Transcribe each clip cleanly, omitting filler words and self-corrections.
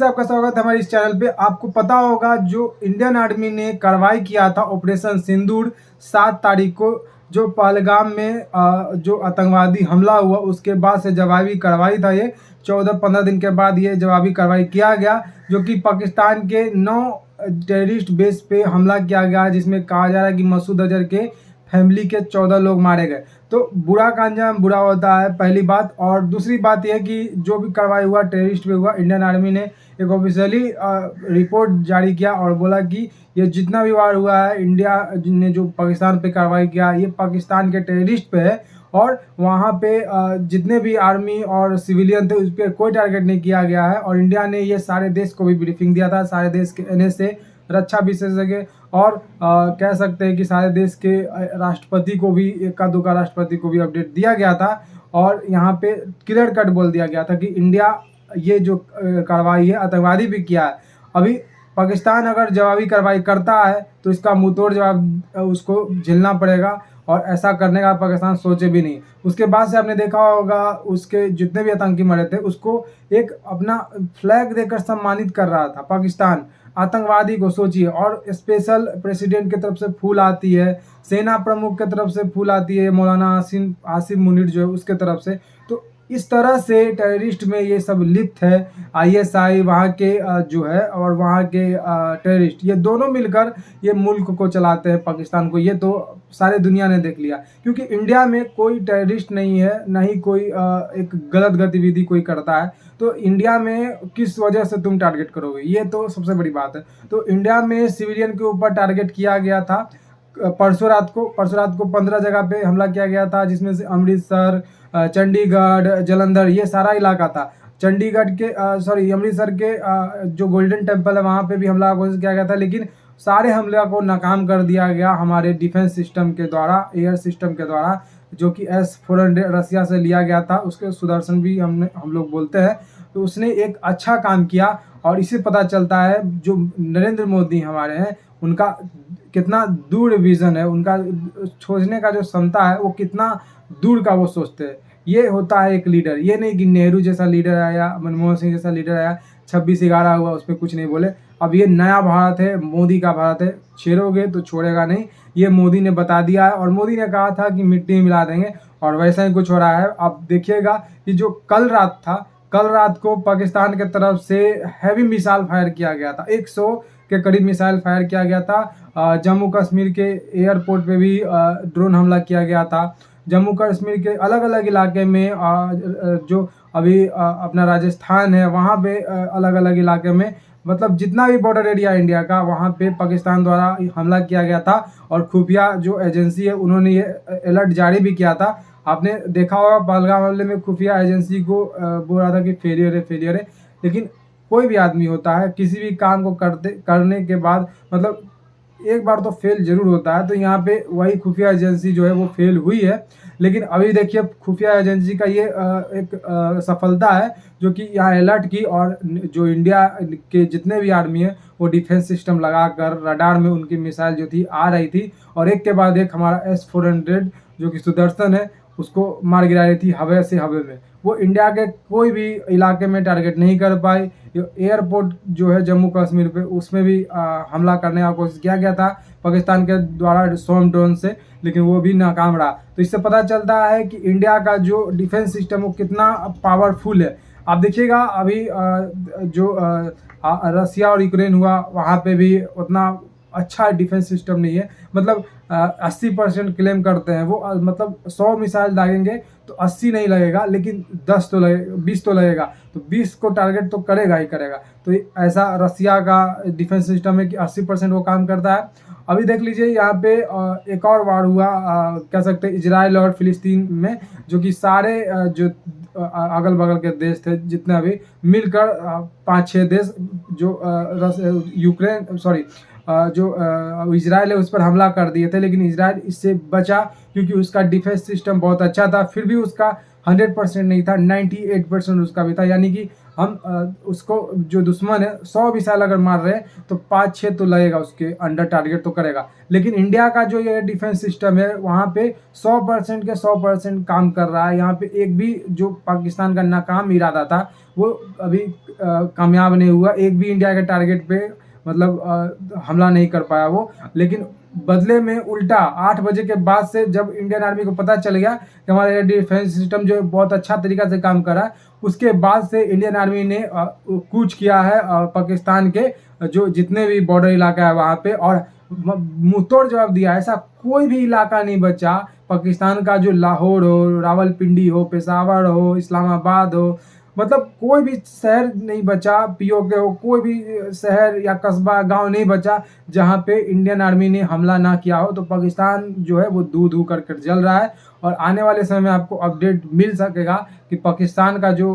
आपका स्वागत है हमारे इस चैनल पे। आपको पता होगा जो इंडियन आर्मी ने कार्रवाई किया था ऑपरेशन सिंदूर 7 तारीख को, जो पहलगाम में जो आतंकवादी हमला हुआ उसके बाद से जवाबी कार्रवाई था। ये 14-15 दिन के बाद ये जवाबी कार्रवाई किया गया, जो कि पाकिस्तान के 9 टेररिस्ट बेस पे हमला किया गया, जिसमें कहा जा रहा है कि मसूद अजहर के फैमिली के 14 लोग मारे गए। तो बुरा का अंजाम बुरा होता है, पहली बात। और दूसरी बात यह कि जो भी कार्रवाई हुआ टेररिस्ट पे हुआ, इंडियन आर्मी ने एक ऑफिशियली रिपोर्ट जारी किया और बोला कि ये जितना भी वार हुआ है, इंडिया ने जो पाकिस्तान पे कार्रवाई किया, ये पाकिस्तान के टेररिस्ट पे है। और वहाँ पे जितने भी आर्मी और सिविलियन थे उस पर कोई टारगेट नहीं किया गया है। और इंडिया ने ये सारे देश को भी ब्रीफिंग दिया था, सारे देश के NSA रक्षा विशेषज्ञ और कह सकते हैं कि सारे देश के राष्ट्रपति को भी, एका दुका राष्ट्रपति को भी अपडेट दिया गया था। और यहाँ पे क्लियर कट बोल दिया गया था कि इंडिया ये जो कार्रवाई है आतंकवादी भी किया है। अभी पाकिस्तान अगर जवाबी कार्रवाई करता है तो इसका मुंहतोड़ जवाब उसको झेलना पड़ेगा, और ऐसा करने का पाकिस्तान सोचे भी नहीं। उसके बाद से आपने देखा होगा उसके जितने भी आतंकी मरे थे उसको एक अपना फ्लैग देकर सम्मानित कर रहा था पाकिस्तान, आतंकवादी को सोचिए। और स्पेशल प्रेसिडेंट की तरफ से फूल आती है, सेना प्रमुख की तरफ से फूल आती है, मौलाना आसिम मुनीर जो है उसके तरफ से। तो इस तरह से टेररिस्ट में ये सब लिप्त है। ISI वहाँ के जो है और वहाँ के टेररिस्ट, ये दोनों मिलकर ये मुल्क को चलाते हैं, पाकिस्तान को। ये तो सारे दुनिया ने देख लिया, क्योंकि इंडिया में कोई टेररिस्ट नहीं है, ना ही कोई एक गलत गतिविधि कोई करता है। तो इंडिया में किस वजह से तुम टारगेट करोगे, ये तो सबसे बड़ी बात है। तो इंडिया में सिविलियन के ऊपर टारगेट किया गया था। परसों रात को 15 जगह पे हमला किया गया था, जिसमें से अमृतसर, चंडीगढ़, जालंधर, ये सारा इलाका था। चंडीगढ़ के अमृतसर के जो गोल्डन टेम्पल है वहाँ पे भी हमला कोशिश किया गया था, लेकिन सारे हमले को नाकाम कर दिया गया हमारे डिफेंस सिस्टम के द्वारा, एयर सिस्टम के द्वारा, जो कि S-400 रसिया से लिया गया था। उसके सुदर्शन भी हम लोग बोलते हैं। तो उसने एक अच्छा काम किया, और इससे पता चलता है जो नरेंद्र मोदी हमारे हैं उनका कितना दूर विजन है, उनका सोचने का जो क्षमता है वो कितना दूर का वो सोचते हैं। ये होता है एक लीडर। ये नहीं कि नेहरू जैसा लीडर आया, मनमोहन सिंह जैसा लीडर आया, 26/11 हुआ उस पर कुछ नहीं बोले। अब ये नया भारत है, मोदी का भारत है, छेड़ोगे तो छोड़ेगा नहीं। ये मोदी ने बता दिया है, और मोदी ने कहा था कि मिट्टी में मिला देंगे, और वैसा ही कुछ हो रहा है। अब देखिएगा कि जो कल रात को पाकिस्तान के तरफ से हैवी मिसाइल फायर किया गया था, 100 के करीब मिसाइल फायर किया गया था। जम्मू कश्मीर के एयरपोर्ट पे भी ड्रोन हमला किया गया था। जम्मू कश्मीर के अलग अलग इलाके में जो अभी अपना राजस्थान है वहाँ पे अलग अलग इलाके में, मतलब जितना भी बॉर्डर एरिया इंडिया का, वहाँ पे पाकिस्तान द्वारा हमला किया गया था। और खुफिया जो एजेंसी है उन्होंने ये अलर्ट जारी भी किया था। आपने देखा होगा पहलगाम हमले में खुफिया एजेंसी को बोल रहा था कि फेलियर है। लेकिन कोई भी आदमी होता है, किसी भी काम को करने के बाद मतलब एक बार तो फेल जरूर होता है। तो यहाँ पे वही खुफिया एजेंसी जो है वो फेल हुई है। लेकिन अभी देखिए खुफिया एजेंसी का ये एक सफलता है, जो कि यहाँ अलर्ट की, और जो इंडिया के जितने भी आर्मी है वो डिफेंस सिस्टम लगाकर रडार में उनकी मिसाइल जो थी आ रही थी, और एक के बाद एक हमारा S-400 जो कि सुदर्शन है उसको मार गिरा रही थी हवा से हवा में। वो इंडिया के कोई भी इलाके में टारगेट नहीं कर पाई। एयरपोर्ट जो है जम्मू कश्मीर पे, उसमें भी हमला करने का कोशिश किया गया था पाकिस्तान के द्वारा स्टॉर्म ड्रोन से, लेकिन वो भी नाकाम रहा। तो इससे पता चलता है कि इंडिया का जो डिफेंस सिस्टम वो कितना पावरफुल है। आप देखिएगा अभी जो रसिया और यूक्रेन हुआ, वहाँ पे भी उतना अच्छा डिफेंस सिस्टम नहीं है। मतलब 80% क्लेम करते हैं वो, मतलब 100 मिसाइल दागेंगे तो 80 नहीं लगेगा, लेकिन 10 तो लगेगा, 20 तो लगेगा। तो 20 को टारगेट तो करेगा ही करेगा। तो ऐसा रसिया का डिफेंस सिस्टम है कि 80% वो काम करता है। अभी देख लीजिए यहाँ पे एक और वार हुआ, कह सकते हैं इजराइल और फिलिस्तीन में, जो कि सारे जो अगल बगल के देश थे जितने भी मिलकर 5-6 देश जो यूक्रेन जो इजराइल है उस पर हमला कर दिए थे। लेकिन इजराइल इससे बचा, क्योंकि उसका डिफेंस सिस्टम बहुत अच्छा था। फिर भी उसका 100% नहीं था, 98% उसका भी था। यानी कि उसको जो दुश्मन है 100 मिसाइल अगर मार रहे हैं तो 5-6 तो लगेगा, उसके अंडर टारगेट तो करेगा। लेकिन इंडिया का जो ये डिफेंस सिस्टम है वहाँ पे 100% के 100% काम कर रहा है। यहाँ पे एक भी जो पाकिस्तान का नाकाम इरादा था वो अभी कामयाब नहीं हुआ। एक भी इंडिया के टारगेट पे मतलब हमला नहीं कर पाया वो। लेकिन बदले में उल्टा 8 बजे के बाद से जब इंडियन आर्मी को पता चल गया कि हमारा एयर डिफेंस सिस्टम जो बहुत अच्छा तरीका से काम कर रहा है, उसके बाद से इंडियन आर्मी ने कूच किया है पाकिस्तान के जो जितने भी बॉर्डर इलाका है वहाँ पे, और मुंहतोड़ जवाब दिया। ऐसा कोई भी इलाका नहीं बचा पाकिस्तान का, जो लाहौर हो, रावलपिंडी हो, पेशावर हो, इस्लामाबाद हो, मतलब कोई भी शहर नहीं बचा, पीओके हो, कोई भी शहर या कस्बा गांव नहीं बचा जहां पे इंडियन आर्मी ने हमला ना किया हो। तो पाकिस्तान जो है वो धू धू करके जल रहा है, और आने वाले समय में आपको अपडेट मिल सकेगा कि पाकिस्तान का जो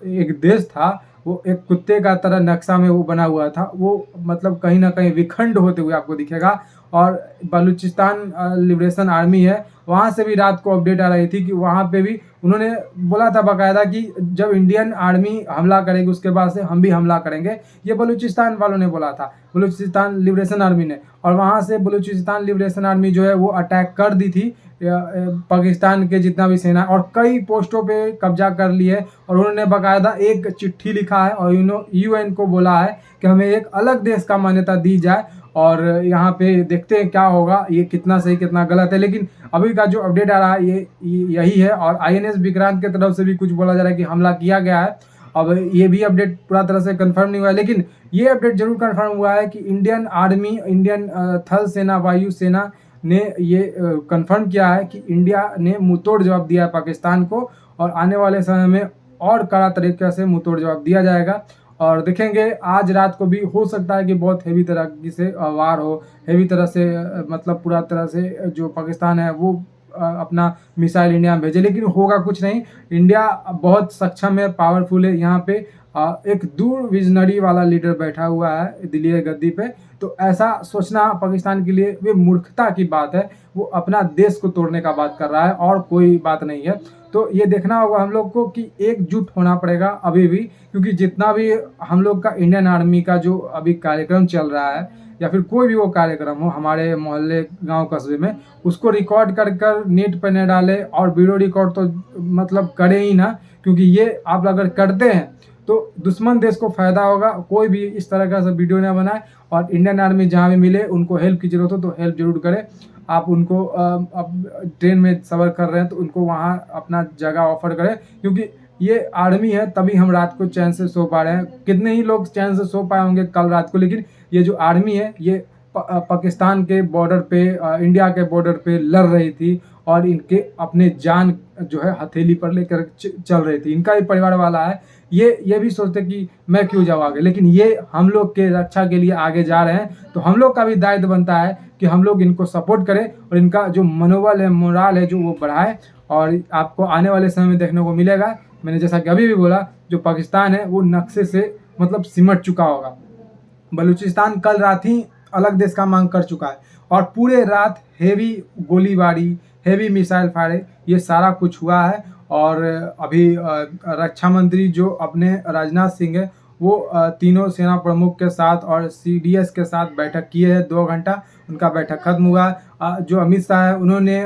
एक देश था वो एक कुत्ते का तरह नक्शा में वो बना हुआ था, वो मतलब कहीं ना कहीं विखंड होते हुए आपको दिखेगा। और बलूचिस्तान लिबरेशन आर्मी है, वहाँ से भी रात को अपडेट आ रही थी कि वहाँ पे भी उन्होंने बोला था बाकायदा कि जब इंडियन आर्मी हमला करेगी उसके बाद से हम भी हमला करेंगे। ये बलूचिस्तान वालों ने बोला था, बलूचिस्तान लिबरेशन आर्मी ने। और वहाँ से बलूचिस्तान लिबरेशन आर्मी जो है वो अटैक कर दी थी पाकिस्तान के जितना भी सेना, और कई पोस्टों पे कब्जा कर ली है। और उन्होंने बाकायदा एक चिट्ठी लिखा है और यूएन को बोला है कि हमें एक अलग देश का मान्यता दी जाए। और यहाँ पे देखते हैं क्या होगा, ये कितना सही कितना गलत है। लेकिन अभी का जो अपडेट आ रहा है ये यही है। और आईएनएस विक्रांत की तरफ से भी कुछ बोला जा रहा है कि हमला किया गया है। अब ये भी अपडेट पूरा तरह से कंफर्म नहीं हुआ है, लेकिन ये अपडेट जरूर कंफर्म हुआ है कि इंडियन आर्मी, इंडियन थल सेना, वायु सेना ने ये कंफर्म किया है कि इंडिया ने मुंहतोड़ जवाब दिया है पाकिस्तान को, और आने वाले समय में और कड़ा तरीके से मुंहतोड़ जवाब दिया जाएगा। और देखेंगे आज रात को भी हो सकता है कि बहुत हेवी तरह से वार हो, हेवी तरह से मतलब पूरा तरह से जो पाकिस्तान है वो अपना मिसाइल इंडिया में भेजे, लेकिन होगा कुछ नहीं। इंडिया बहुत सक्षम है, पावरफुल है। यहाँ पे एक दूर विजनरी वाला लीडर बैठा हुआ है दिल्ली गद्दी पे। तो ऐसा सोचना पाकिस्तान के लिए वे मूर्खता की बात है। वो अपना देश को तोड़ने का बात कर रहा है और कोई बात नहीं है। तो ये देखना होगा हम लोग को कि एकजुट होना पड़ेगा अभी भी, क्योंकि जितना भी हम लोग का इंडियन आर्मी का जो अभी कार्यक्रम चल रहा है, या फिर कोई भी वो कार्यक्रम हो हमारे मोहल्ले गांव कस्बे में, उसको रिकॉर्ड कर कर नेट पर न डाले, और वीडियो रिकॉर्ड तो मतलब करें ही ना, क्योंकि ये आप अगर करते हैं तो दुश्मन देश को फायदा होगा। कोई भी इस तरह का सब वीडियो ना बनाए, और इंडियन आर्मी जहाँ भी मिले उनको हेल्प की जरूरत हो तो हेल्प जरूर करें। आप उनको अब ट्रेन में सफ़र कर रहे हैं तो उनको वहाँ अपना जगह ऑफर करें, क्योंकि ये आर्मी है तभी हम रात को चैन से सो पा रहे हैं। कितने ही लोग चैन से सो पाए होंगे कल रात को, लेकिन ये जो आर्मी है ये पाकिस्तान के बॉर्डर पे, इंडिया के बॉर्डर पे लड़ रही थी, और इनके अपने जान जो है हथेली पर लेकर चल रही थी। इनका भी परिवार वाला है, ये भी सोचते कि मैं क्यों जाऊँ आगे, लेकिन ये हम लोग के रक्षा के लिए आगे जा रहे हैं। तो हम लोग का भी दायित्व बनता है कि हम लोग इनको सपोर्ट करें, और इनका जो मनोबल है, मोराल है, जो वो बढ़ाए। और आपको आने वाले समय में देखने को मिलेगा, मैंने जैसा कि अभी भी बोला, जो पाकिस्तान है वो नक्शे से मतलब सिमट चुका होगा। बलूचिस्तान कल रात ही अलग देश का मांग कर चुका है, और पूरे रात हेवी गोलीबारी, हेवी मिसाइल फायरिंग, ये सारा कुछ हुआ है। और अभी रक्षा मंत्री जो अपने राजनाथ सिंह है वो तीनों सेना प्रमुख के साथ और सीडीएस के साथ बैठक किए हैं। 2 घंटा उनका बैठक खत्म हुआ। जो अमित शाह है उन्होंने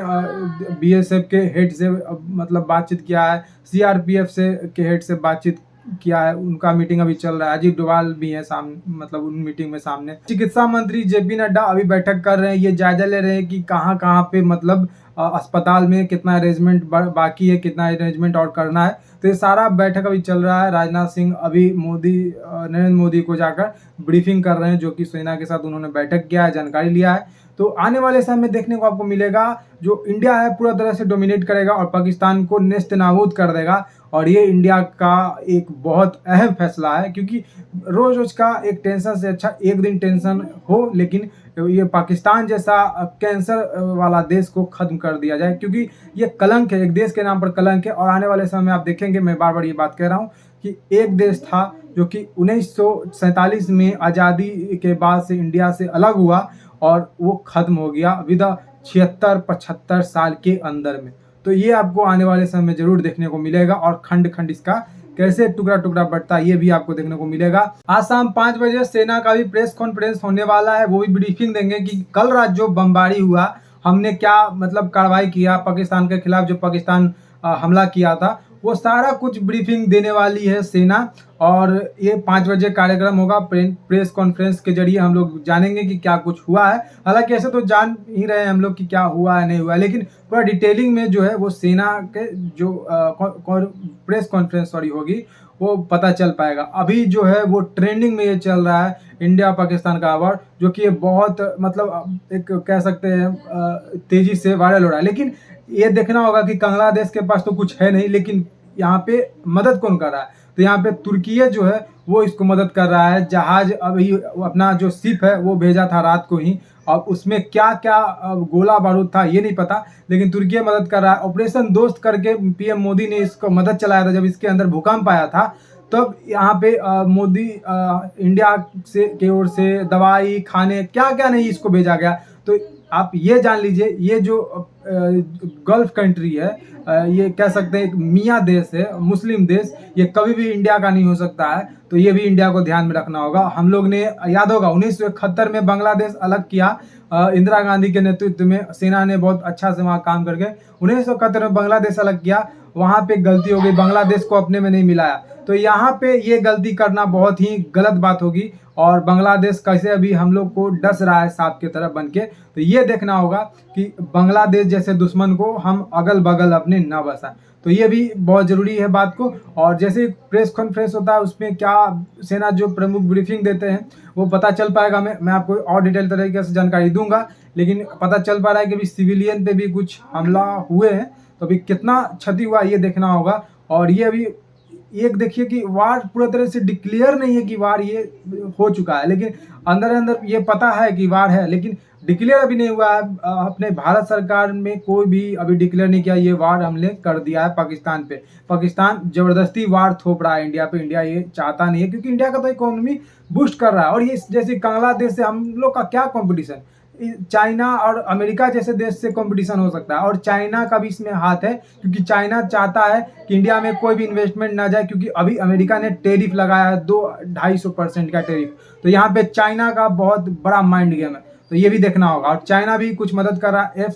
बीएसएफ के हेड से मतलब बातचीत किया है, सीआरपीएफ से के हेड से बातचीत किया है। उनका मीटिंग अभी चल रहा है। अजीत डोभाल भी है सामने, मतलब उन मीटिंग में सामने। चिकित्सा मंत्री जेपी नड्डा अभी बैठक कर रहे हैं, ये जायजा ले रहे हैं कि कहाँ कहाँ पे मतलब अस्पताल में कितना अरेंजमेंट बाकी है, कितना अरेंजमेंट और करना है। तो ये सारा बैठक अभी चल रहा है। राजनाथ सिंह अभी नरेंद्र मोदी को जाकर ब्रीफिंग कर रहे हैं, जो कि सेना के साथ उन्होंने बैठक किया है, जानकारी लिया है। तो आने वाले समय में देखने को आपको मिलेगा जो इंडिया है पूरा तरह से डोमिनेट करेगा और पाकिस्तान को नेस्त नाबूद कर देगा। और ये इंडिया का एक बहुत अहम फैसला है, क्योंकि रोज रोज का एक टेंशन से अच्छा एक दिन टेंशन हो, लेकिन ये पाकिस्तान जैसा कैंसर वाला देश को खत्म कर दिया जाए, क्योंकि ये कलंक है, एक देश के नाम पर कलंक है। और आने वाले समय में आप देखेंगे, मैं बार बार ये बात कह रहा हूँ कि एक देश था जो कि 1947 में आज़ादी के बाद से इंडिया से अलग हुआ, और वो खत्म हो गया विदा 76-75 साल के अंदर में। तो ये आपको आने वाले समय में जरूर देखने को मिलेगा, और खंड खंड इसका कैसे टुकड़ा टुकड़ा बढ़ता है, ये भी आपको देखने को मिलेगा। आज शाम 5 बजे सेना का भी प्रेस कॉन्फ्रेंस होने वाला है, वो भी ब्रीफिंग देंगे कि कल रात जो बमबारी हुआ, हमने क्या मतलब कार्रवाई किया पाकिस्तान के खिलाफ, जो पाकिस्तान हमला किया था, वो सारा कुछ ब्रीफिंग देने वाली है सेना। और ये 5 बजे कार्यक्रम होगा, प्रेस कॉन्फ्रेंस के जरिए हम लोग जानेंगे कि क्या कुछ हुआ है। हालांकि ऐसे तो जान ही रहे हैं हम लोग कि क्या हुआ है नहीं हुआ है, लेकिन पूरा डिटेलिंग में जो है वो सेना के जो प्रेस कॉन्फ्रेंस होगी वो पता चल पाएगा। अभी जो है वो ट्रेंडिंग में ये चल रहा है इंडिया पाकिस्तान का अवार्ड, जो कि ये बहुत मतलब एक कह सकते हैं तेजी से वायरल हो रहा है। लेकिन ये देखना होगा कि बांग्लादेश के पास तो कुछ है नहीं, लेकिन यहाँ पे मदद कौन कर रहा है? तो यहाँ पे तुर्की जो है वो इसको मदद कर रहा है। जहाज अभी अपना जो शिप है वो भेजा था रात को ही, और उसमें क्या क्या गोला बारूद था ये नहीं पता, लेकिन तुर्की मदद कर रहा है। ऑपरेशन दोस्त करके पीएम मोदी ने इसको मदद चलाया था जब इसके अंदर भूकंप आया था, तब यहाँ पे मोदी इंडिया से की ओर से दवाई खाने क्या क्या नहीं इसको भेजा गया। तो आप ये जान लीजिए, ये जो गल्फ कंट्री है, ये कह सकते हैं एक मियाँ देश है, मुस्लिम देश, ये कभी भी इंडिया का नहीं हो सकता है। तो ये भी इंडिया को ध्यान में रखना होगा। हम लोग ने याद होगा 1971 में बांग्लादेश अलग किया, इंदिरा गांधी के नेतृत्व में सेना ने बहुत अच्छा से वहाँ काम करके 1971 में बांग्लादेश अलग किया। वहाँ पे गलती हो गई, बांग्लादेश को अपने में नहीं मिलाया। तो यहाँ पे ये गलती करना बहुत ही गलत बात होगी, और बांग्लादेश कैसे अभी हम लोग को डस रहा है सांप की तरह बन के। तो ये देखना होगा कि बांग्लादेश जैसे दुश्मन को हम अगल बगल अपने न बसाएं। तो ये भी बहुत ज़रूरी है बात को। और जैसे प्रेस कॉन्फ्रेंस होता है उसमें क्या सेना जो प्रमुख ब्रीफिंग देते हैं वो पता चल पाएगा। मैं आपको और डिटेल तरीके से जानकारी दूंगा, लेकिन पता चल पा रहा है कि अभी सिविलियन पे भी कुछ हमला हुए हैं, तो अभी कितना क्षति हुआ ये देखना होगा। और ये अभी एक देखिए कि वार पूरा तरह से डिक्लेयर नहीं है कि वार ये हो चुका है, लेकिन अंदर अंदर ये पता है कि वार है, लेकिन डिक्लेयर अभी नहीं हुआ है। अपने भारत सरकार में कोई भी अभी डिक्लेयर नहीं किया ये वार हमने कर दिया है पाकिस्तान पे। पाकिस्तान जबरदस्ती वार थोप रहा है इंडिया पे, इंडिया ये चाहता नहीं है, क्योंकि इंडिया का तो इकोनॉमी बूस्ट कर रहा है। और ये जैसे बांग्लादेश से हम लोग का क्या कॉम्पिटिशन, चाइना और अमेरिका जैसे देश से कंपटीशन हो सकता है, और चाइना का भी इसमें हाथ है, क्योंकि चाइना चाहता है कि इंडिया में कोई भी इन्वेस्टमेंट ना जाए, क्योंकि अभी अमेरिका ने टेरिफ लगाया है 200-250% का टेरिफ। तो यहाँ पे चाइना का बहुत बड़ा माइंड गेम है, तो ये भी देखना होगा। और चाइना भी कुछ मदद कर रहा है,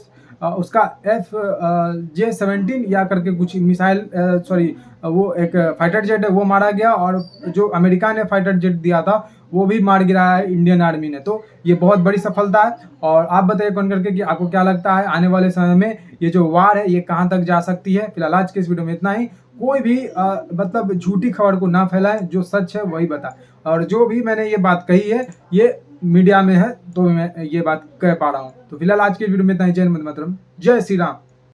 उसका F-17 या करके कुछ मिसाइल, सॉरी वो एक फाइटर जेट है वो मारा गया, और जो अमेरिका ने फाइटर जेट दिया था वो भी मार गिराया है इंडियन आर्मी ने। तो ये बहुत बड़ी सफलता है। और आप बताइए कमेंट करके कि आपको क्या लगता है आने वाले समय में ये जो वार है ये कहाँ तक जा सकती है। फिलहाल आज के इस वीडियो में इतना ही। कोई भी मतलब झूठी खबर को ना फैलाएं, जो सच है वही बता। और जो भी मैंने ये बात कही है ये मीडिया में है, तो मैं ये बात कह पा रहा हूँ। तो फिलहाल आज के वीडियो में इतना ही। जय हिंद, वंदे मातरम, जय श्री राम।